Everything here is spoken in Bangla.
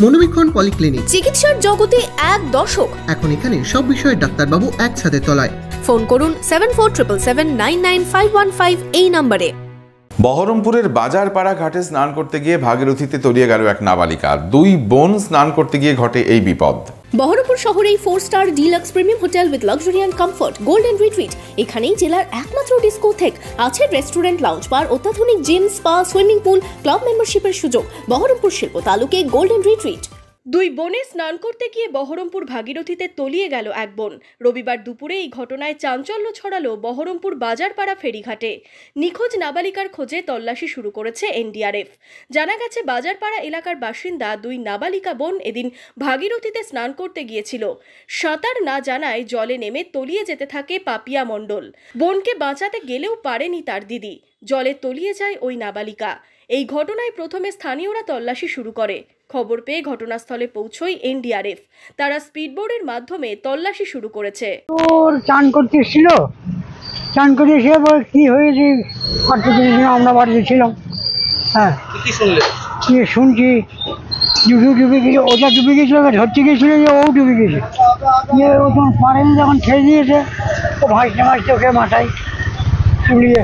মনোবীক্ষণ পলিক্লিনিক, চিকিৎসার জগতে এক দশক। এখন এখানে সব বিষয়ে ডাক্তারবাবু একসাথে তলায়। ফোন করুন 7477999515 এই নম্বরে। বহরমপুরের বাজারপাড়া ঘাটে স্নান করতে গিয়ে ভাগীরথীতে তলিয়ে গেল এক নাবালিকা। দুই বোন স্নান করতে গিয়ে ঘটে এই বিপদ। বহরমপুর শহরেই 4 star deluxe premium hotel with luxury and comfort golden retreat. এখানেই জেলার একমাত্র ডিস্কোথেক, আছে রেস্টুরেন্ট, লাউঞ্জ বার, অত্যাধুনিক gym, spa, swimming pool, club মেম্বারশিপের সুযোগ। বহরমপুর শিল্প তালুকে গোল্ডেন রিট্রিট। দুই বোনে স্নান করতে গিয়ে বহরমপুর ভাগীরথীতে তলিয়ে গেল এক বোন। রবিবার দুপুরে এই ঘটনায় চাঞ্চল্য ছড়ালো বহরমপুর বাজারপাড়া ফেরিঘাটে। নিখোঁজ নাবালিকার খোঁজে তল্লাশি শুরু করেছে এনডিআরএফ। জানা গেছে, বাজারপাড়া এলাকার বাসিন্দা দুই নাবালিকা বোন এদিন ভাগীরথীতে স্নান করতে গিয়েছিল। সাঁতার না জানায় জলে নেমে তলিয়ে যেতে থাকে পাপিয়া মণ্ডল। বোনকে বাঁচাতে গেলেও পারেনি তার দিদি। জলে তলিয়ে যায় ওই নাবালিকা। এই ঘটনায় প্রথমে স্থানীয়রা তল্লাশি শুরু করে। খবর পেয়ে ঘটনাস্থলে পৌঁছয় এনডিআরএফ। তারা স্পিডবোটের মাধ্যমে তল্লাশি শুরু করেছে। ওর চান করতে এসেছিল, চান করে এসে কি হয়েছে আমরা বাড়িতে ছিলাম। হ্যাঁ, কি শুনছি ডুবে গেছে, ওটা ডুবে গেছিল, ধরতে গেছিল যে ও ডুবে গেছে। ও পারেনি, যখন ছেড়ে দিয়েছে ও ভাসতে ভাসতে ওকে মাথায় তুলিয়ে